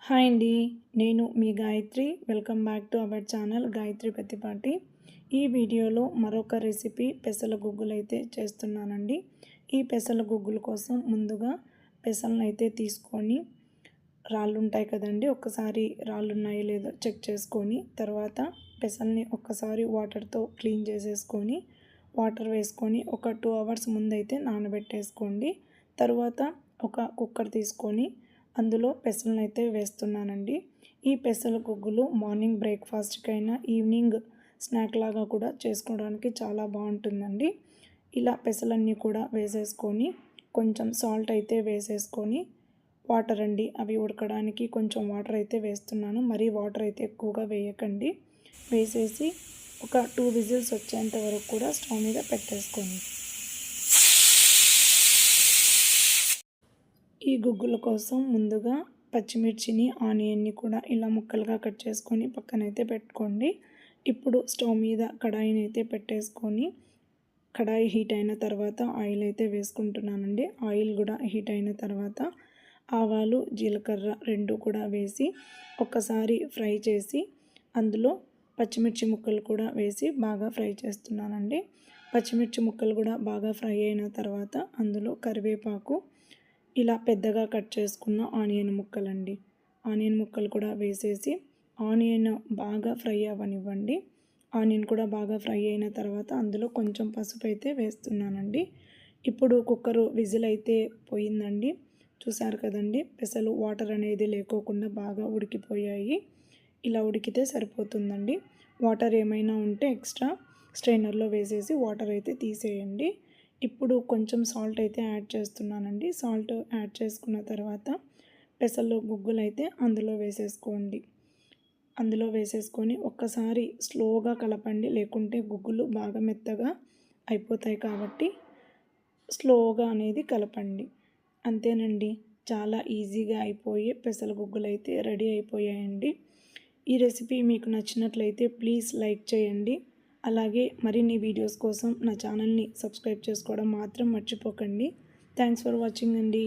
Hi అండి. నేను మీ Gayatri. Welcome back to our channel Gayatri Pattipati. ఈ వీడియోలో మరొక రెసిపీ పెసల గుగ్గులైతే చేస్తున్నానండి. ఈ పెసల గుగ్గుల కోసం ముందుగా పెసలనైతే తీసుకొని రాళ్ళు ఉంటాయి కదండి, ఒక్కసారి రాళ్ళు ఉన్నాయో లేదో చెక్ చేసుకొని తర్వాత పెసల్ని ఒక్కసారి వాటర్తో క్లీన్ చేసేసుకొని వాటర్ వేసుకొని ఒక 2 అవర్స్ ముందైతే నానబెట్టేసుకోండి. తర్వాత ఒక కుక్కర్ తీసుకొని అందులో పెసలనైతే వేస్తున్నానండి. ఈ పెసల గుగ్గులు మార్నింగ్ బ్రేక్ఫాస్ట్కైనా ఈవినింగ్ స్నాక్ లాగా కూడా చేసుకోవడానికి చాలా బాగుంటుందండి. ఇలా పెసలన్నీ కూడా వేసేసుకొని కొంచెం సాల్ట్ అయితే వేసేసుకొని వాటర్ అండి, అవి ఉడకడానికి కొంచెం వాటర్ అయితే వేస్తున్నాను. మరీ వాటర్ అయితే ఎక్కువగా వేయకండి. వేసేసి ఒక 2 విజిల్స్ వచ్చేంత వరకు కూడా స్టవ్ మీద పెట్టేసుకోండి. ఈ గుగ్గుల కోసం ముందుగా పచ్చిమిర్చిని ఆనియన్ని కూడా ఇలా ముక్కలుగా కట్ చేసుకొని పక్కనైతే పెట్టుకోండి. ఇప్పుడు స్టవ్ మీద కడాయిని అయితే పెట్టేసుకొని కడాయి హీట్ అయిన తర్వాత ఆయిల్ అయితే వేసుకుంటున్నానండి. ఆయిల్ కూడా హీట్ అయిన తర్వాత ఆవాలు జీలకర్ర రెండు కూడా వేసి ఒక్కసారి ఫ్రై చేసి అందులో పచ్చిమిర్చి ముక్కలు కూడా వేసి బాగా ఫ్రై చేస్తున్నానండి. పచ్చిమిర్చి ముక్కలు కూడా బాగా ఫ్రై అయిన తర్వాత అందులో కరివేపాకు, ఇలా పెద్దగా కట్ చేసుకున్న ఆనియన్ ముక్కలండి, ఆనియన్ ముక్కలు కూడా వేసేసి ఆనియన్ బాగా ఫ్రై అవ్వనివ్వండి. ఆనియన్ కూడా బాగా ఫ్రై అయిన తర్వాత అందులో కొంచెం పసుపు అయితే వేస్తున్నానండి. ఇప్పుడు కుక్కరు విజిల్ అయితే పోయిందండి. చూసారు కదండి, పెసలు వాటర్ అనేది లేకోకుండా బాగా ఉడికిపోయాయి. ఇలా ఉడికితే సరిపోతుందండి. వాటర్ ఏమైనా ఉంటే ఎక్స్ట్రా స్ట్రైనర్లో వేసేసి వాటర్ అయితే తీసేయండి. ఇప్పుడు కొంచెం సాల్ట్ అయితే యాడ్ చేస్తున్నానండి. సాల్ట్ యాడ్ చేసుకున్న తర్వాత పెసలు గుగ్గులు అయితే అందులో వేసేసుకోండి. అందులో వేసేసుకొని ఒక్కసారి స్లోగా కలపండి, లేకుంటే గుగ్గులు బాగా మెత్తగా అయిపోతాయి కాబట్టి స్లోగా అనేది కలపండి. అంతేనండి, చాలా ఈజీగా అయిపోయి పెసల గుగ్గులు అయితే రెడీ అయిపోయాయండి. ఈ రెసిపీ మీకు నచ్చినట్లయితే ప్లీజ్ లైక్ చేయండి. అలాగే మరిన్ని వీడియోస్ కోసం నా ఛానల్ని సబ్స్క్రైబ్ చేసుకోవడం మాత్రం మర్చిపోకండి. థ్యాంక్స్ ఫర్ వాచింగ్ అండి.